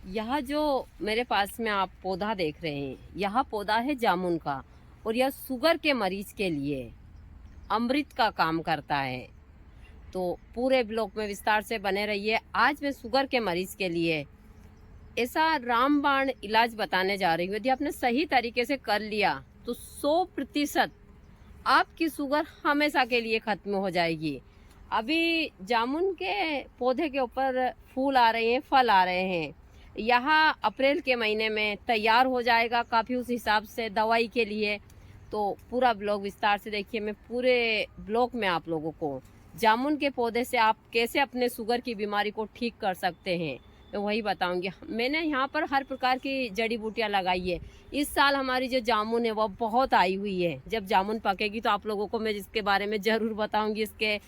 यह जो मेरे पास में आप पौधा देख रहे हैं, यह पौधा है जामुन का। और यह शुगर के मरीज के लिए अमृत का काम करता है। तो पूरे ब्लॉग में विस्तार से बने रहिए। आज मैं शुगर के मरीज के लिए ऐसा रामबाण इलाज बताने जा रही हूँ। यदि आपने सही तरीके से कर लिया तो 100% आपकी शुगर हमेशा के लिए खत्म हो जाएगी। अभी जामुन के पौधे के ऊपर फूल आ रहे हैं, फल आ रहे हैं। यहाँ अप्रैल के महीने में तैयार हो जाएगा काफ़ी उस हिसाब से दवाई के लिए। तो पूरा ब्लॉग विस्तार से देखिए। मैं पूरे ब्लॉग में आप लोगों को जामुन के पौधे से आप कैसे अपने शुगर की बीमारी को ठीक कर सकते हैं मैं वही बताऊंगी। मैंने यहाँ पर हर प्रकार की जड़ी बूटियाँ लगाई है। इस साल हमारी जो जामुन है वो बहुत आई हुई है। जब जामुन पकेगी तो आप लोगों को मैं इसके बारे में ज़रूर बताऊंगी। इसके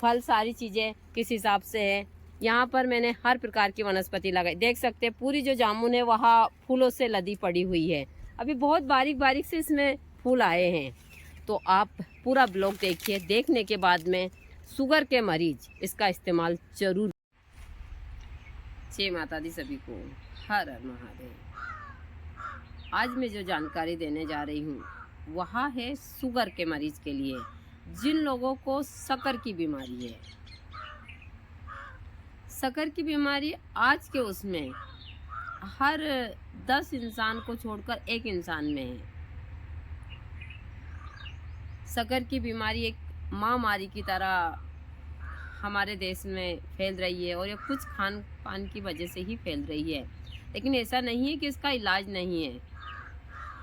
फल सारी चीज़ें किस हिसाब से है। यहाँ पर मैंने हर प्रकार की वनस्पति लगाई। देख सकते हैं पूरी जो जामुन है वहाँ फूलों से लदी पड़ी हुई है। अभी बहुत बारीक बारीक से इसमें फूल आए हैं। तो आप पूरा ब्लॉग देखिए। देखने के बाद में शुगर के मरीज इसका इस्तेमाल जरूर। जय माता दी सभी को। हर हर महादेव। आज मैं जो जानकारी देने जा रही हूँ वह है शुगर के मरीज के लिए, जिन लोगों को शक्कर की बीमारी है। शक्कर की बीमारी आज के उसमें हर 10 इंसान को छोड़कर एक इंसान में है। शक्कर की बीमारी एक महामारी की तरह हमारे देश में फैल रही है और ये कुछ खान पान की वजह से ही फैल रही है। लेकिन ऐसा नहीं है कि इसका इलाज नहीं है।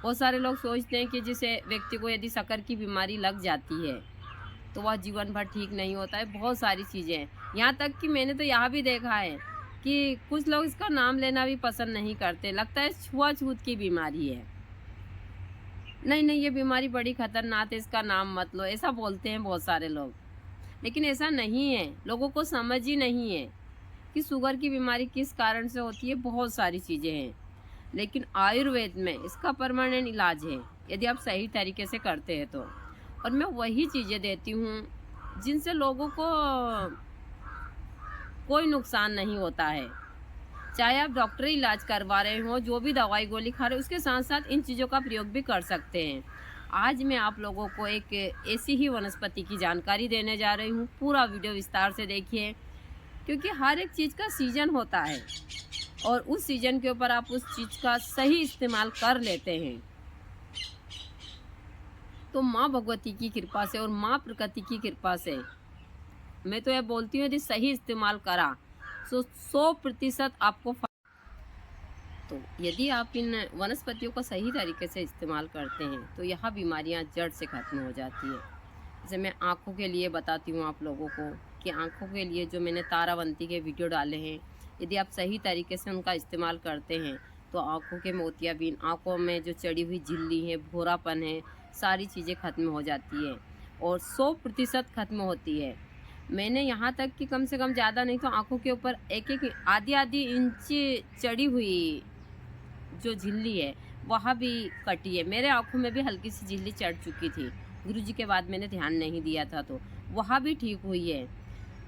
बहुत सारे लोग सोचते हैं कि जिसे व्यक्ति को यदि शक्कर की बीमारी लग जाती है तो वह जीवन भर ठीक नहीं होता है। बहुत सारी चीज़ें हैं। यहाँ तक कि मैंने तो यहाँ भी देखा है कि कुछ लोग इसका नाम लेना भी पसंद नहीं करते। लगता है छुआछूत की बीमारी है। नहीं नहीं, ये बीमारी बड़ी खतरनाक है, इसका नाम मत लो, ऐसा बोलते हैं बहुत सारे लोग। लेकिन ऐसा नहीं है। लोगों को समझ ही नहीं है कि शुगर की बीमारी किस कारण से होती है। बहुत सारी चीज़ें हैं। लेकिन आयुर्वेद में इसका परमानेंट इलाज है यदि आप सही तरीके से करते हैं तो। और मैं वही चीज़ें देती हूँ जिनसे लोगों को कोई नुकसान नहीं होता है। चाहे आप डॉक्टरी इलाज करवा रहे हो, जो भी दवाई गोली खा रहे हो, उसके साथ साथ इन चीज़ों का प्रयोग भी कर सकते हैं। आज मैं आप लोगों को एक ऐसी ही वनस्पति की जानकारी देने जा रही हूँ। पूरा वीडियो विस्तार से देखिए, क्योंकि हर एक चीज़ का सीजन होता है और उस सीजन के ऊपर आप उस चीज़ का सही इस्तेमाल कर लेते हैं तो माँ भगवती की कृपा से और माँ प्रकृति की कृपा से मैं तो यह बोलती हूँ यदि सही इस्तेमाल करा तो 100% आपको। तो यदि आप इन वनस्पतियों का सही तरीके से इस्तेमाल करते हैं तो यह बीमारियां जड़ से खत्म हो जाती है। जैसे मैं आँखों के लिए बताती हूँ आप लोगों को कि आँखों के लिए जो मैंने तारावंती के वीडियो डाले हैं, यदि आप सही तरीके से उनका इस्तेमाल करते हैं तो आँखों के मोतियाबिंद, आँखों में जो चढ़ी हुई झिल्ली है, भूरापन है, सारी चीज़ें खत्म हो जाती है और 100% खत्म होती है। मैंने यहाँ तक कि कम से कम ज़्यादा नहीं तो आँखों के ऊपर एक एक आधी आधी इंच चढ़ी हुई जो झिल्ली है वह भी कटी है। मेरे आँखों में भी हल्की सी झिल्ली चढ़ चुकी थी। गुरुजी के बाद मैंने ध्यान नहीं दिया था तो वह भी ठीक हुई है।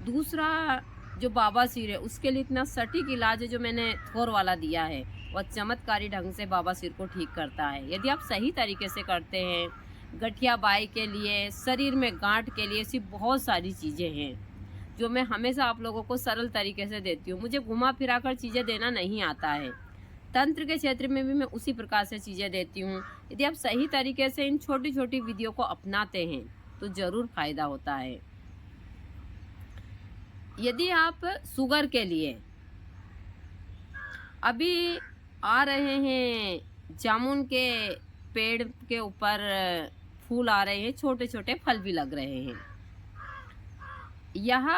दूसरा जो बाबासीर है उसके लिए इतना सटीक इलाज है जो मैंने थोर वाला दिया है, वह चमत्कारी ढंग से बाबासीर को ठीक करता है यदि आप सही तरीके से करते हैं। गठिया बाई के लिए, शरीर में गांठ के लिए, ऐसी बहुत सारी चीज़ें हैं जो मैं हमेशा आप लोगों को सरल तरीके से देती हूँ। मुझे घुमा फिरा कर चीज़ें देना नहीं आता है। तंत्र के क्षेत्र में भी मैं उसी प्रकार से चीज़ें देती हूँ। यदि आप सही तरीके से इन छोटी छोटी विधियों को अपनाते हैं तो ज़रूर फायदा होता है। यदि आप शुगर के लिए अभी आ रहे हैं जामुन के पेड़ के ऊपर फूल आ रहे हैं, छोटे छोटे फल भी लग रहे हैं। यह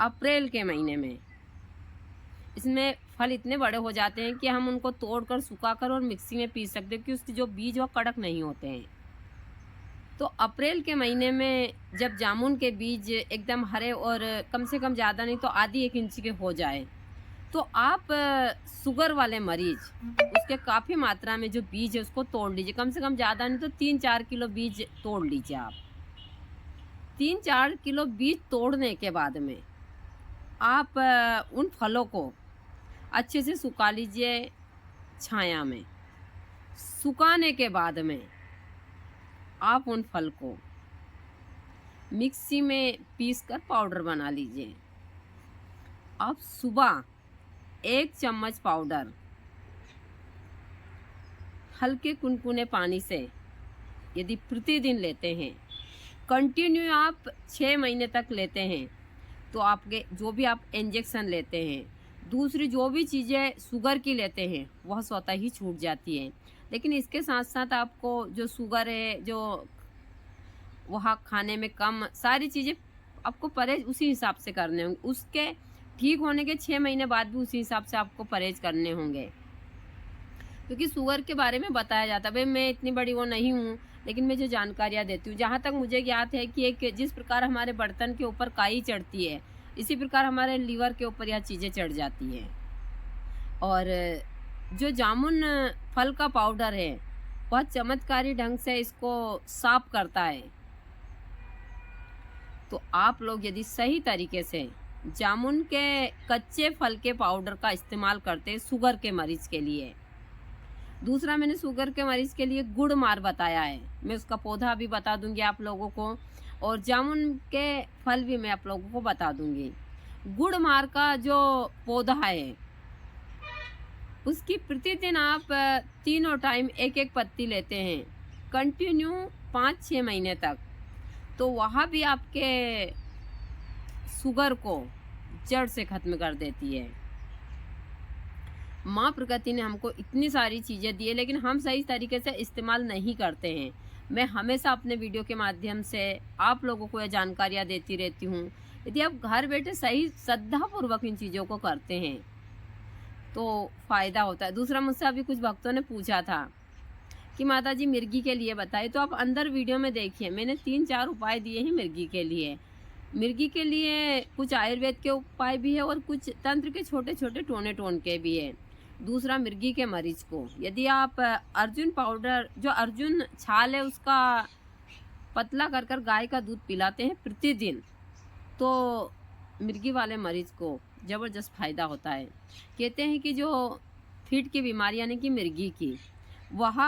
अप्रैल के महीने में इसमें फल इतने बड़े हो जाते हैं कि हम उनको तोड़कर सुखाकर और मिक्सी में पीस सकते हैं कि उसके जो बीज वो कड़क नहीं होते हैं। तो अप्रैल के महीने में जब जामुन के बीज एकदम हरे और कम से कम ज़्यादा नहीं तो आधी 1 इंच के हो जाए तो आप शुगर वाले मरीज उसके काफ़ी मात्रा में जो बीज है उसको तोड़ लीजिए। कम से कम ज़्यादा नहीं तो 3-4 किलो बीज तोड़ लीजिए आप। 3-4 किलो बीज तोड़ने के बाद में आप उन फलों को अच्छे से सुखा लीजिए छाया में। सुखाने के बाद में आप उन फल को मिक्सी में पीसकर पाउडर बना लीजिए। आप सुबह 1 चम्मच पाउडर हल्के कुनकुने पानी से यदि प्रतिदिन लेते हैं, कंटिन्यू आप 6 महीने तक लेते हैं, तो आपके जो भी आप इंजेक्शन लेते हैं, दूसरी जो भी चीज़ें शुगर की लेते हैं, वह स्वतः ही छूट जाती है। लेकिन इसके साथ साथ आपको जो शुगर है, जो वह खाने में कम, सारी चीज़ें आपको परहेज उसी हिसाब से करने होंगे। उसके ठीक होने के 6 महीने बाद भी उसी हिसाब से आपको परहेज करने होंगे, क्योंकि शुगर के बारे में बताया जाता है। भाई मैं इतनी बड़ी वो नहीं हूँ, लेकिन मैं जो जानकारियाँ देती हूँ, जहाँ तक मुझे ज्ञात है कि एक जिस प्रकार हमारे बर्तन के ऊपर काई चढ़ती है, इसी प्रकार हमारे लीवर के ऊपर यह चीज़ें चढ़ जाती हैं। और जो जामुन फल का पाउडर है, वह चमत्कारी ढंग से इसको साफ करता है। तो आप लोग यदि सही तरीके से जामुन के कच्चे फल के पाउडर का इस्तेमाल करते हैं शुगर के मरीज के लिए। दूसरा, मैंने शुगर के मरीज के लिए गुड़ मार बताया है, मैं उसका पौधा भी बता दूंगी आप लोगों को, और जामुन के फल भी मैं आप लोगों को बता दूंगी। गुड़ मार का जो पौधा है, उसकी प्रतिदिन आप 3 टाइम 1-1 पत्ती लेते हैं, कंटिन्यू 5-6 महीने तक, तो वहाँ भी आपके शुगर को जड़ से ख़त्म कर देती है। माँ प्रकृति ने हमको इतनी सारी चीज़ें दी है, लेकिन हम सही तरीके से इस्तेमाल नहीं करते हैं। मैं हमेशा अपने वीडियो के माध्यम से आप लोगों को यह जानकारियाँ देती रहती हूँ। यदि आप घर बैठे सही श्रद्धापूर्वक इन चीज़ों को करते हैं तो फ़ायदा होता है। दूसरा, मुझसे अभी कुछ भक्तों ने पूछा था कि माता जी मिर्गी के लिए बताइए, तो आप अंदर वीडियो में देखिए, मैंने 3-4 उपाय दिए हैं मिर्गी के लिए। मिर्गी के लिए कुछ आयुर्वेद के उपाय भी है और कुछ तंत्र के छोटे छोटे टोन के भी है। दूसरा, मिर्गी के मरीज को यदि आप अर्जुन पाउडर, जो अर्जुन छाल है उसका पतला कर कर गाय का दूध पिलाते हैं प्रतिदिन, तो मिर्गी वाले मरीज को ज़बरदस्त फ़ायदा होता है। कहते हैं कि जो फीट की बीमारी यानी कि मिर्गी की, वह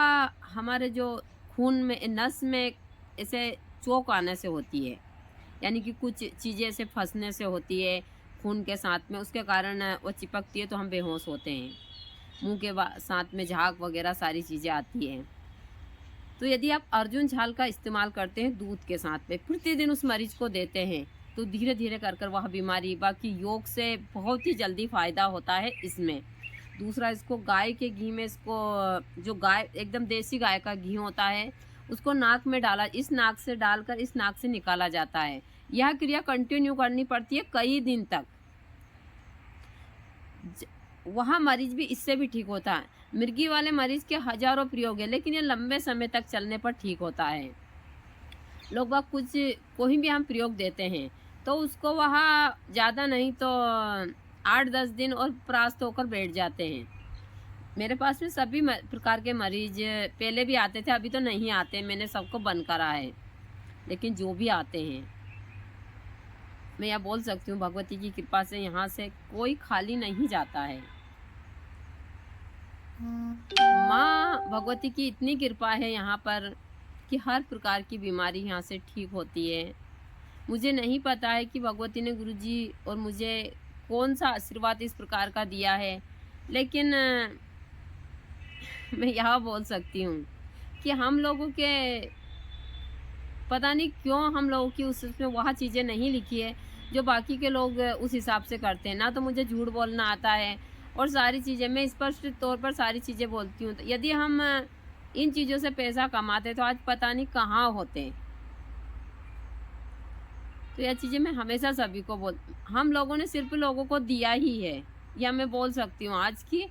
हमारे जो खून में, नस में ऐसे चोक आने से होती है, यानी कि कुछ चीज़ें ऐसे फंसने से होती है खून के साथ में, उसके कारण वो चिपकती है तो हम बेहोश होते हैं। मुंह के साथ में झाग वगैरह सारी चीज़ें आती हैं। तो यदि आप अर्जुन छाल का इस्तेमाल करते हैं दूध के साथ में, प्रतिदिन उस मरीज को देते हैं, तो धीरे धीरे कर कर वह बीमारी, बाकी योग से बहुत ही जल्दी फ़ायदा होता है इसमें। दूसरा, इसको गाय के घी में, इसको जो गाय एकदम देसी गाय का घी होता है, उसको नाक में डाला, इस नाक से डालकर इस नाक से निकाला जाता है। यह क्रिया कंटिन्यू करनी पड़ती है कई दिन तक। वहाँ मरीज भी इससे भी ठीक होता है। मिर्गी वाले मरीज के हजारों प्रयोग है, लेकिन ये लंबे समय तक चलने पर ठीक होता है। लोग बाग कुछ कोई भी हम प्रयोग देते हैं तो उसको वहाँ ज़्यादा नहीं तो 8-10 दिन और परास्त होकर बैठ जाते हैं। मेरे पास में सभी प्रकार के मरीज पहले भी आते थे, अभी तो नहीं आते, मैंने सबको बंद करा है। लेकिन जो भी आते हैं, मैं यह बोल सकती हूँ भगवती की कृपा से यहाँ से कोई खाली नहीं जाता है। माँ भगवती की इतनी कृपा है यहाँ पर कि हर प्रकार की बीमारी यहाँ से ठीक होती है। मुझे नहीं पता है कि भगवती ने गुरुजी और मुझे कौन सा आशीर्वाद इस प्रकार का दिया है, लेकिन मैं यह बोल सकती हूँ कि हम लोगों के पता नहीं क्यों हम लोगों की उसमें वह चीज़ें नहीं लिखी है जो बाकी के लोग उस हिसाब से करते हैं। ना तो मुझे झूठ बोलना आता है और सारी चीज़ें मैं स्पष्ट तौर पर सारी चीज़ें बोलती हूँ। तो यदि हम इन चीज़ों से पैसा कमाते तो आज पता नहीं कहाँ होते। तो यह चीज़ें मैं हमेशा सभी को हम लोगों ने सिर्फ लोगों को दिया ही है, या मैं बोल सकती हूँ आज की,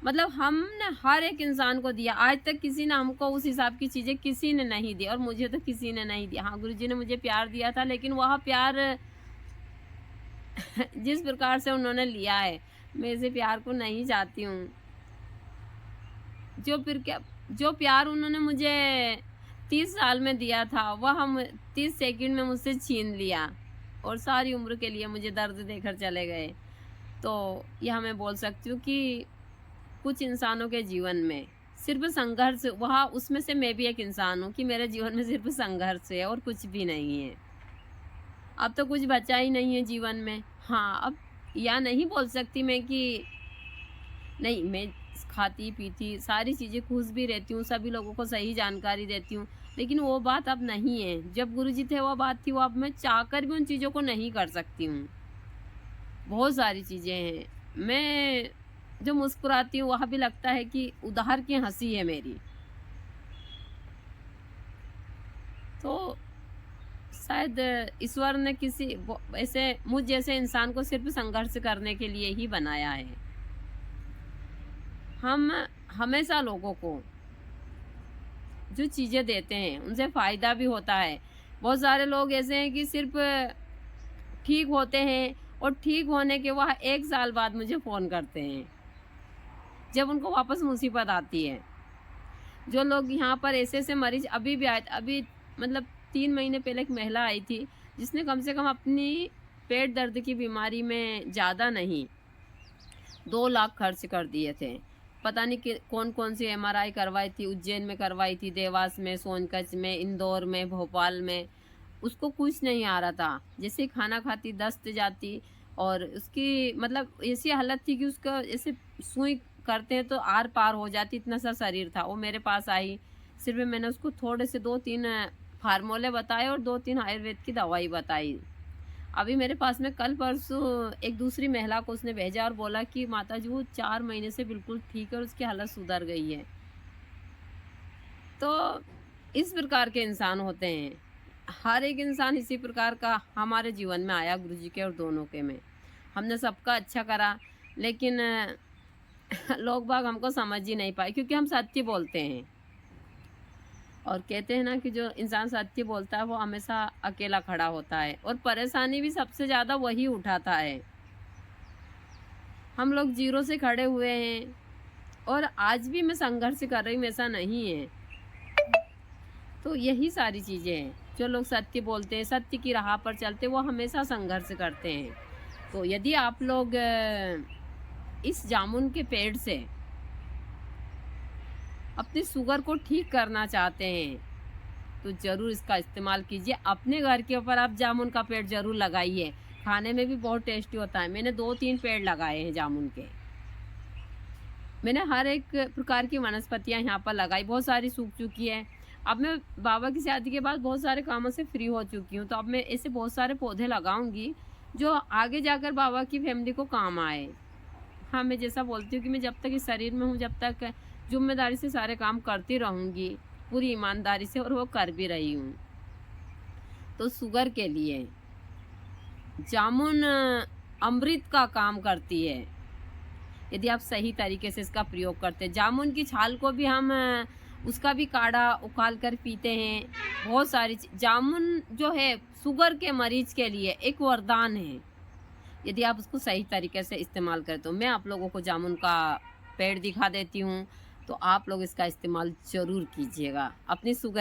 मतलब हमने हर एक इंसान को दिया। आज तक किसी ने हमको उस हिसाब की चीज़ें किसी ने नहीं दी, और मुझे तो किसी ने नहीं दिया। हाँ, गुरुजी ने मुझे प्यार दिया था, लेकिन वह प्यार जिस प्रकार से उन्होंने लिया है, मैं इसे प्यार को नहीं चाहती हूँ। जो प्यार उन्होंने मुझे 30 साल में दिया था, वह हम 30 सेकंड में मुझसे छीन लिया और सारी उम्र के लिए मुझे दर्द देकर चले गए। तो यह मैं बोल सकती हूँ कि कुछ इंसानों के जीवन में सिर्फ संघर्ष, वह उसमें से मैं भी एक इंसान हूँ कि मेरे जीवन में सिर्फ संघर्ष है और कुछ भी नहीं है। अब तो कुछ बचा ही नहीं है जीवन में। हाँ, अब या नहीं बोल सकती मैं कि नहीं, मैं खाती पीती सारी चीज़ें खुश भी रहती हूँ, सभी लोगों को सही जानकारी देती हूँ, लेकिन वो बात अब नहीं है। जब गुरुजी थे वो बात थी, वो अब मैं चाहकर भी उन चीज़ों को नहीं कर सकती हूँ। बहुत सारी चीज़ें हैं। मैं जो मुस्कुराती हूँ वहाँ भी लगता है कि उधार की हँसी है मेरी। तो शायद ईश्वर ने किसी ऐसे मुझ जैसे इंसान को सिर्फ संघर्ष करने के लिए ही बनाया है। हम हमेशा लोगों को जो चीज़ें देते हैं उनसे फ़ायदा भी होता है। बहुत सारे लोग ऐसे हैं कि सिर्फ ठीक होते हैं और ठीक होने के वह 1 साल बाद मुझे फ़ोन करते हैं, जब उनको वापस मुसीबत आती है। जो लोग यहाँ पर ऐसे-ऐसे मरीज़ अभी भी आए थे, अभी मतलब 3 महीने पहले एक महिला आई थी, जिसने कम से कम अपनी पेट दर्द की बीमारी में ज़्यादा नहीं, 2 लाख खर्च कर दिए थे। पता नहीं कि कौन-कौन सी एमआरआई करवाई थी, उज्जैन में करवाई थी, देवास में, सोनकच्छ में, इंदौर में, भोपाल में। उसको कुछ नहीं आ रहा था। जैसे ही खाना खाती दस्त जाती और उसकी मतलब ऐसी हालत थी कि उसका ऐसे सुई करते हैं तो आर-पार हो जाती, इतना सा शरीर था। वो मेरे पास आई, सिर्फ़ मैंने उसको थोड़े से 2-3 फ़ार्मूले बताए और 2-3 आयुर्वेद की दवाई बताई। अभी मेरे पास में कल-परसों एक दूसरी महिला को उसने भेजा और बोला कि माताजी वो 4 महीने से बिल्कुल ठीक है और उसकी हालत सुधर गई है। तो इस प्रकार के इंसान होते हैं। हर एक इंसान इसी प्रकार का हमारे जीवन में आया, गुरुजी के और दोनों के में। हमने सबका अच्छा करा, लेकिन लोग बाग हमको समझ ही नहीं पाए क्योंकि हम सत्य बोलते हैं। और कहते हैं ना कि जो इंसान सत्य बोलता है वो हमेशा अकेला खड़ा होता है और परेशानी भी सबसे ज़्यादा वही उठाता है। हम लोग ज़ीरो से खड़े हुए हैं और आज भी मैं संघर्ष कर रही हूँ, ऐसा नहीं है। तो यही सारी चीज़ें हैं, जो लोग सत्य बोलते हैं, सत्य की राह पर चलते हैं, वो हमेशा संघर्ष करते हैं। तो यदि आप लोग इस जामुन के पेड़ से अपनी शुगर को ठीक करना चाहते हैं, तो ज़रूर इसका इस्तेमाल कीजिए। अपने घर के ऊपर आप जामुन का पेड़ ज़रूर लगाइए, खाने में भी बहुत टेस्टी होता है। मैंने 2-3 पेड़ लगाए हैं जामुन के। मैंने हर एक प्रकार की वनस्पतियाँ यहाँ पर लगाई, बहुत सारी सूख चुकी है। अब मैं बाबा की शादी के बाद बहुत सारे कामों से फ्री हो चुकी हूँ, तो अब मैं ऐसे बहुत सारे पौधे लगाऊंगी जो आगे जाकर बाबा की फैमिली को काम आए। हाँ, मैं जैसा बोलती हूँ कि मैं जब तक इस शरीर में हूँ, जब तक ज़िम्मेदारी से सारे काम करती रहूँगी, पूरी ईमानदारी से, और वो कर भी रही हूँ। तो शुगर के लिए जामुन अमृत का काम करती है, यदि आप सही तरीके से इसका प्रयोग करते हैं। जामुन की छाल को भी हम उसका भी काढ़ा उकाल कर पीते हैं। बहुत सारी जामुन जो है शुगर के मरीज के लिए एक वरदान है, यदि आप उसको सही तरीके से इस्तेमाल करें। तो मैं आप लोगों को जामुन का पेड़ दिखा देती हूँ, तो आप लोग इसका इस्तेमाल ज़रूर कीजिएगा अपनी शुगर